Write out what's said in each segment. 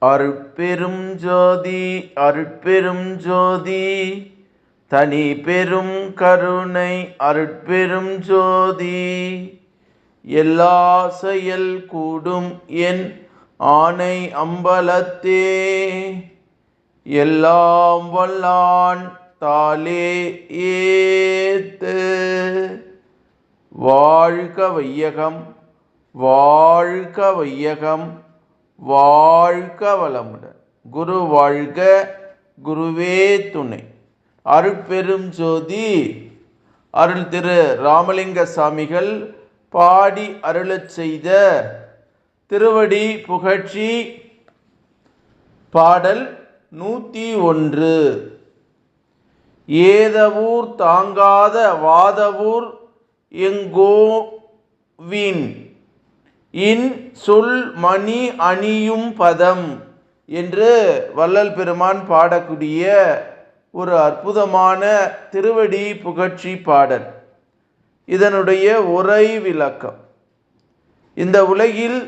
அருட்பெரும் ஜோதி அருட்பெரும் ஜோதி தனி பெரும் கருணை அருட்பெரும் ஜோதி எல்லா செயல் கூடும் என் ஆணை அம்பலத்தே எல்லாம் வல்லான் தாளே ஏத்து. வாழ்க வையகம் வாழ்க வையகம் வாழ்க வளமுடன். குரு வாழ்க குருவே துணை. அருட்பெரும் ஜோதி அருள் திரு ராமலிங்க சாமிகள் பாடி அருளச் செய்த திருவடி புகழ்ச்சி பாடல் 101. ஏதவூர் தாங்காத வாதவூர் எங்கோவின் இன் சொல் மணி அணியும் பதம் என்று வள்ளல் பெருமான் பாடக்கூடிய ஒரு அற்புதமான திருவடி புகழ்ச்சி பாடல். இதனுடைய உரை விளக்கம்: இந்த உலகில்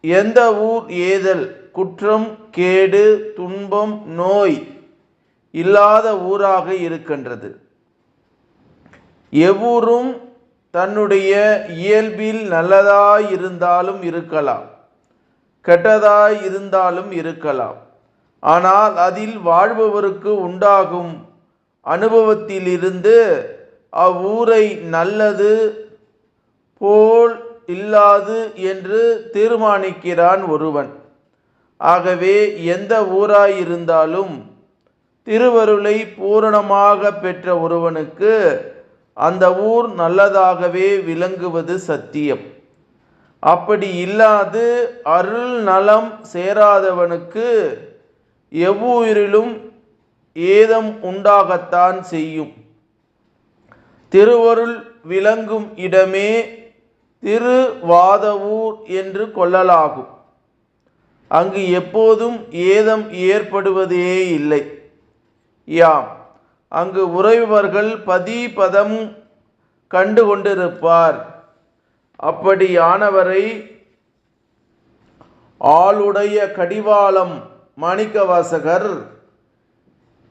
எந்த ஊர் ஏதல் குற்றம் கேடு துன்பம் நோய் இல்லாத ஊராக இருக்கின்றது. எவ்வூரும் தன்னுடைய இயல்பில் நல்லதாய் இருந்தாலும் இருக்கலாம், கெட்டதாய் இருந்தாலும் இருக்கலாம். ஆனால் அதில் வாழ்பவருக்கு உண்டாகும் அனுபவத்திலிருந்து அவ்வூரை நல்லது போல் இல்லாது என்று தீர்மானிக்கிறான் ஒருவன். ஆகவே எந்த ஊராயிருந்தாலும் திருவருளை பூரணமாக பெற்ற ஒருவனுக்கு அந்த ஊர் நல்லதாகவே விளங்குவது சத்தியம். அப்படி இல்லாது அருள் நலம் சேராதவனுக்கு எவ்வூரிலும் ஏதம் உண்டாகத்தான் செய்யும். திருவருள் விளங்கும் இடமே திருவாதவூர் என்று கொள்ளலாகும். அங்கு எப்போதும் ஏதம் ஏற்படுவதே இல்லை. யாம் அங்கு உறைபவர்கள் பதம் கண்டு கொண்டிருப்பார். அப்படியானவரை ஆளுடைய கடிவாளம் மாணிக்கவாசகர்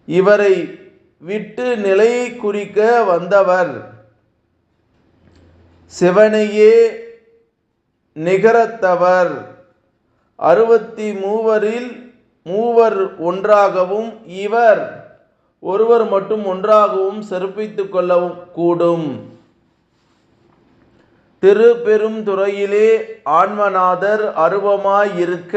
இவரை விட்டு நிலை குறிக்க வந்தவர் சிவனையே நிகரத்தவர் 63 மூவர் ஒன்றாகவும் இவர் ஒருவர் மட்டும் ஒன்றாகவும் சிறப்பித்துக் கொள்ளவும் கூடும். திருப்பெரும் துறையிலே ஆன்மநாதர் அருவமாயிருக்க